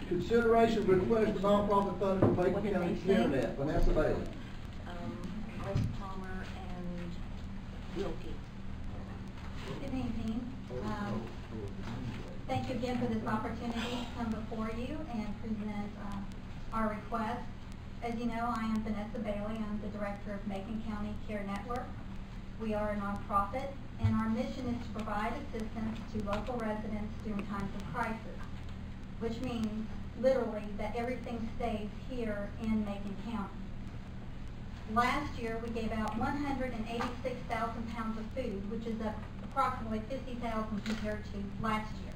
Consideration request for nonprofit funding for Macon County CareNet. Vanessa Bailey. West Palmer and Wilkie. Good evening. Thank you again for this opportunity to come before you and present our request. As you know, I am Vanessa Bailey. I'm the director of Macon County Care Network. We are a nonprofit, and our mission is to provide assistance to local residents during times of crisis, which means literally that everything stays here in Macon County. Last year, we gave out 186,000 pounds of food, which is up approximately 50,000 compared to last year,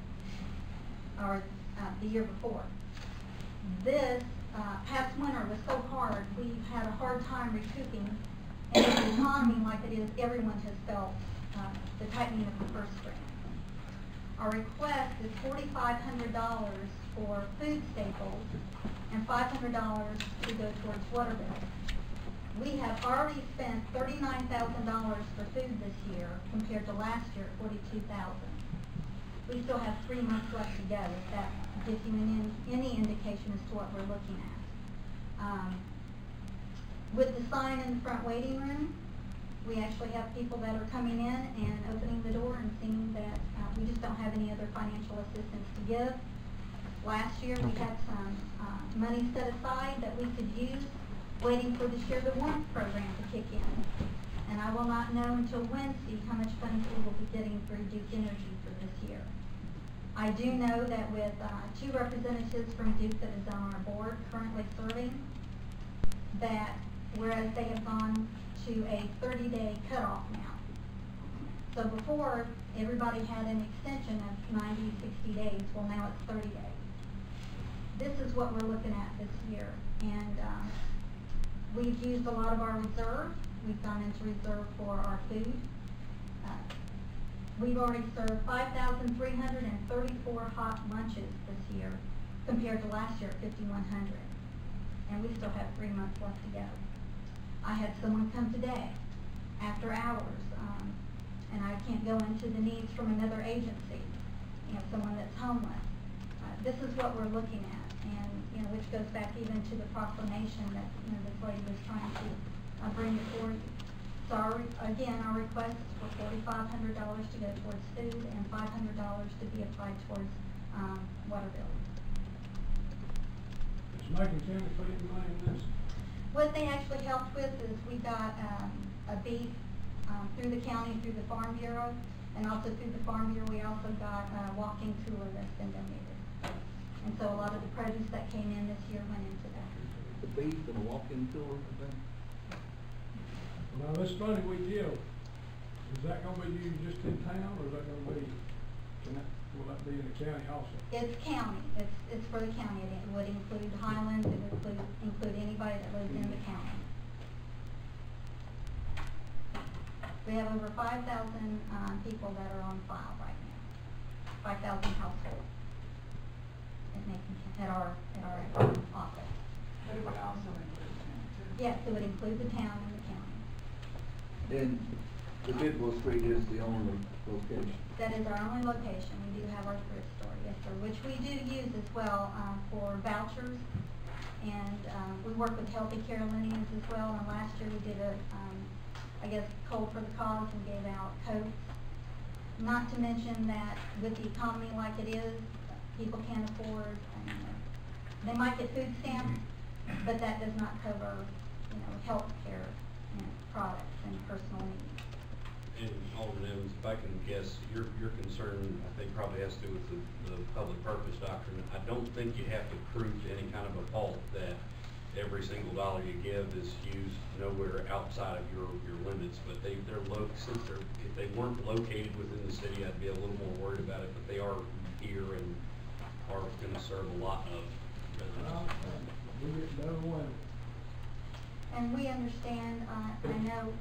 or the year before. This past winter was so hard, we've had a hard time recouping, and in the economy like it is, everyone has felt the tightening of the purse string. Our request is $4,500 for food staples and $500 to go towards water bills. We have already spent $39,000 for food this year compared to last year at $42,000. We still have 3 months left to go, if that gives you any indication as to what we're looking at. With the sign in the front waiting room, we actually have people that are coming in and opening the door and seeing that we just don't have any other financial assistance to give. Last year we had some money set aside that we could use, waiting for the Share the Warmth program to kick in. And I will not know until Wednesday how much funds we will be getting through Duke Energy for this year. I do know that with 2 representatives from Duke that is on our board currently serving, that whereas they have gone to a 30-day cutoff now. So before, everybody had an extension of 90, 60 days. Well, now it's 30 days. This is what we're looking at this year. And we've used a lot of our reserve. We've gone into reserve for our food. We've already served 5,334 hot lunches this year compared to last year at 5,100. And we still have 3 months left to go. I had someone come today after hours, and I can't go into the needs from another agency, someone that's homeless. This is what we're looking at, and which goes back even to the proclamation that this lady was trying to bring before you. So again, our request is for $4,500 to go towards food and $500 to be applied towards water bills. Is Macon County putting money in this? What they actually helped with is we got a beef through the county, through the Farm Bureau, and also through the Farm Bureau we also got a walk-in cooler that's been donated. And so a lot of the produce that came in this year went into that. The beef and a walk-in cooler, I think. Now this money we give, is that going to be used just in town, or is that going to be, will that be in the county also? It's county. It's for the county. It would include Highlands. It would include anybody that lives in the county. We have over 5,000 people that are on file right now. 5,000 households at our office. But it would also include the town too. Yes, it would include the town and the county. And the Bidwell Street is the only location. That is our only location. We do have our thrift store, yes sir, which we do use as well for vouchers. And we work with Healthy Care Lineage as well. And last year we did a, Cold for the Cause and gave out coats. Not to mention that with the economy like it is, people can't afford, they might get food stamps, but that does not cover, health care products and personal needs. And Alderman Evans, if I can guess, your concern, I think, probably has to do with the public purpose doctrine. I don't think you have to prove to any kind of a fault that every single dollar you give is used nowhere outside of your limits. But if they weren't located within the city, I'd be a little more worried about it. But they are here and are going to serve a lot of residents. And we understand, I know,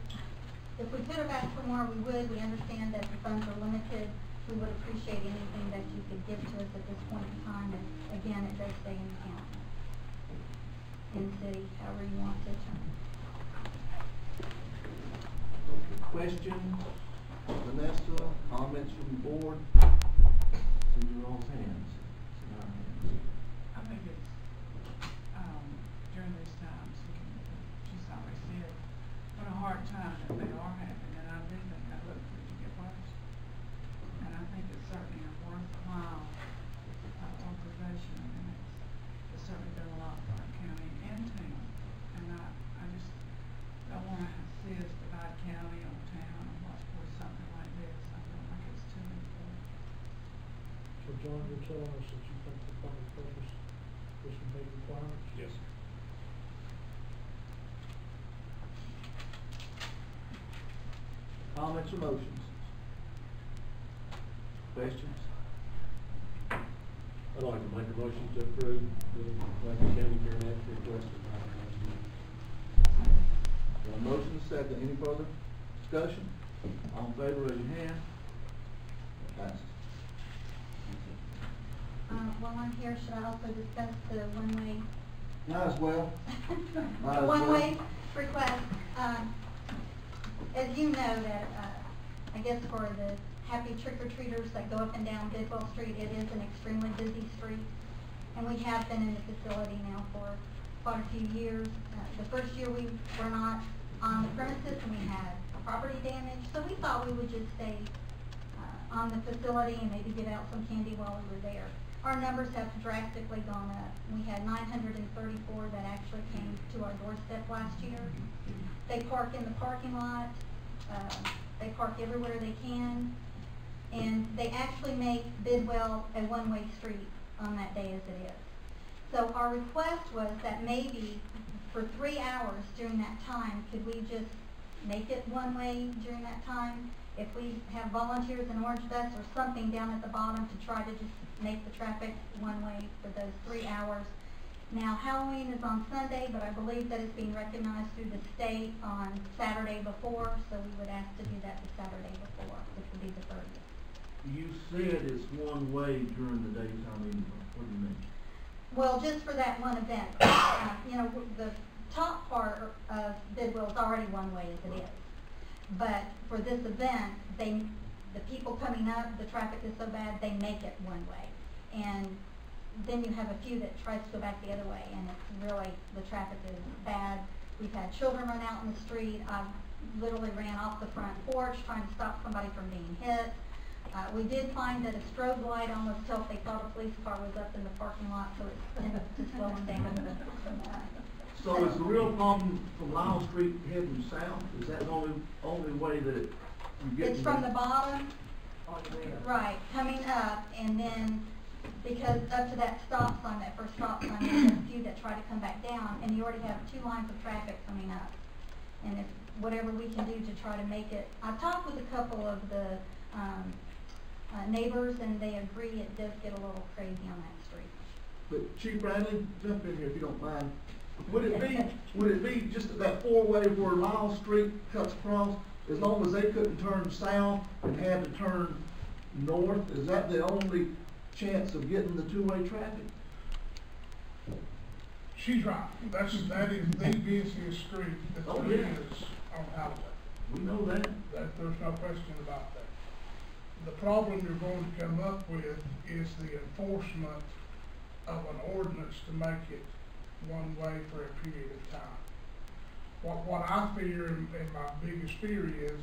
if we could have asked for more, we would. We understand that the funds are limited. We would appreciate anything that you could give to us at this point in time. And again, it does stay in the county, in the city, however you want to term it. Questions? Vanessa, comments from the board? It's in your all's hands. It's in our hands. I make John, you're telling us that you think the public purpose is to meet requirements? Yes. Comments or motions? Questions? I'd like to make a motion to approve the Macon County CareNet request. Got a motion, second. Any further discussion? All in favor, raise your hand. Passes. While I'm here, should I also discuss the one-way? Might as well. Might The as one-way well. request, as you know that, I guess for the happy trick-or-treaters that go up and down Bidwell Street, it is an extremely busy street. And we have been in the facility now for quite a few years. The first year we were not on the premises and we had property damage, so we thought we would just stay on the facility and maybe give out some candy while we were there. Our numbers have drastically gone up. We had 934 that actually came to our doorstep last year. They park in the parking lot. They park everywhere they can. And they actually make Bidwell a one-way street on that day as it is. So our request was that maybe for 3 hours during that time, could we just make it one-way during that time? If we have volunteers in orange vests or something down at the bottom to try to just make the traffic one-way for those 3 hours. Now, Halloween is on Sunday, but I believe that it's being recognized through the state on Saturday before, so we would ask to do that the Saturday before, which would be the 30th. You said it's one way during the daytime anyway. What do you mean? Well, just for that one event. You know, the top part of Bidwell is already one way as it is. But for this event, the people coming up, the traffic is so bad, they make it one way. And then you have a few that tries to go back the other way, and it's really, the traffic is bad. We've had children run out in the street. I literally ran off the front porch trying to stop somebody from being hit. We did find that a strobe light almost helped. They thought a police car was up in the parking lot, so it ended up just slowing down. So is the real problem from Lyle Street heading south? Is that the only way that you get? It's from the bottom, right, coming up, and then because up to that stop sign, that first stop sign, there's a few that try to come back down, and you already have 2 lines of traffic coming up. And if whatever we can do to try to make it, I've talked with a couple of the neighbors, and they agree it does get a little crazy on that street. But Chief Bradley, jump in here if you don't mind. Would it be just that 4-way where Lyle Street cuts across, as long as they couldn't turn south and had to turn north? Is that the only chance of getting the 2-way traffic? She's right. That is the busiest street that there is on Highway. We know that. There's no question about that. The problem you're going to come up with is the enforcement of an ordinance to make it one way for a period of time. What I fear, and my biggest fear is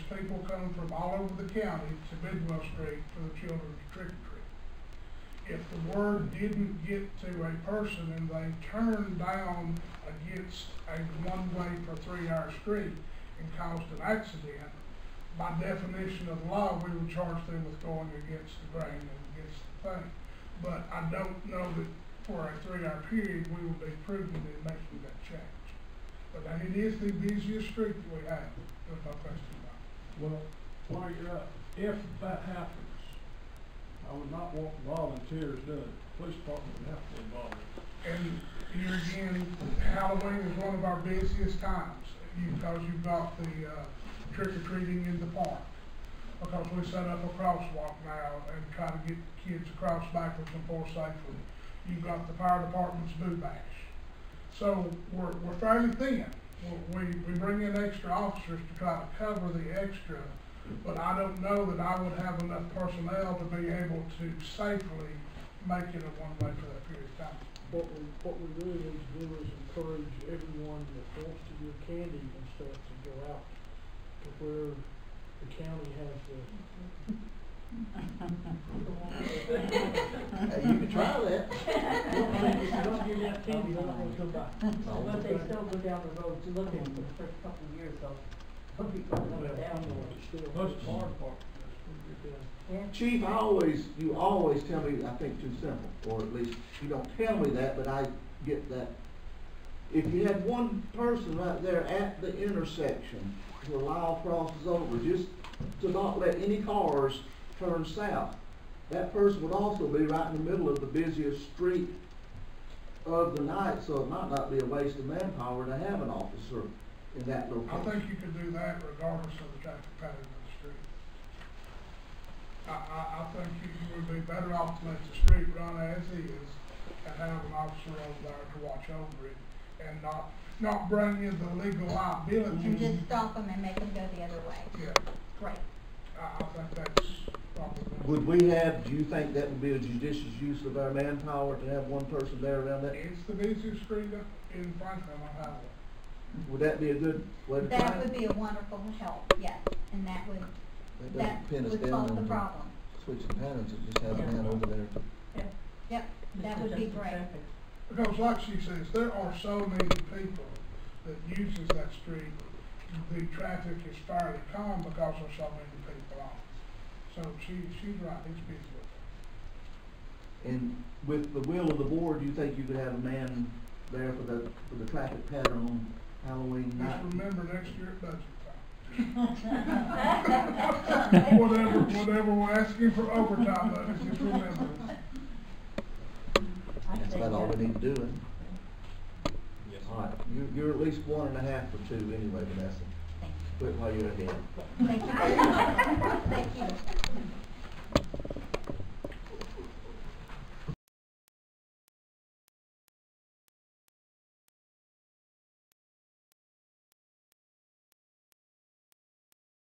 people come from all over the county to Bidwell Street for the children to trick or treat. If the word didn't get to a person and they turned down against a one-way for 3-hour street and caused an accident, by definition of law, we would charge them with going against the grain and against the thing. But I don't know that for a 3-hour period we will be prudent in making that change. But it is the busiest street that we have. There's no question about it. Well, while you're up, if that happens, I would not want volunteers doing it. The police department would have to be involved. And here again, Halloween is one of our busiest times because you've got the trick-or-treating in the park. Because we set up a crosswalk now and try to get kids across backwards and forth safely. You've got the fire department's boo bash. So we're fairly thin. We bring in extra officers to try to cover the extra, but I don't know that I would have enough personnel to be able to safely make it a one-way for that period of time. What we really need to do is encourage everyone that wants to give candy and stuff to go out to where the county has the. You can try that. If you don't give that candy, they're not gonna come back. But they still go down the road to look at it for the first couple of years, so some people go down the road. Still, that's the hard part. That's pretty good. Yeah. Chief, you always tell me, I think too simple, or at least you don't tell me that, but I get that. If you had one person right there at the intersection where Lyle crosses over, just to not let any cars turn south, that person would also be right in the middle of the busiest street of the night, so it might not be a waste of manpower to have an officer in that I location. think you could do that regardless of the traffic pattern of the street. I think you would be better off to let the street run as is and have an officer over there to watch over it and not bring in the legal liability. And just stop them and make them go the other way. Yeah, Great. I think that's probably. Would we have, do you think that would be a judicious use of our manpower to have one person there around that? It's the busiest street in Franklin on Highway. Would that be a good way to try That it? would be a wonderful help, yes, and that would solve the problem. Switching patterns, and just have a man over there. Yep, that would be great. Because like she says, there are so many people that uses that street. The traffic is fairly calm because there's so many people on it. So she's right, it's busy with it. And with the will of the board, do you think you could have a man there for the traffic pattern on Halloween night? Just remember next year at budget time. Whatever we're asking for overtime, budget, just remember. That's about all we need to do, isn't it? Yes. All right, you're at least 1.5 for 2 anyway, Vanessa. Quit while you're ahead. Thank you. Thank you.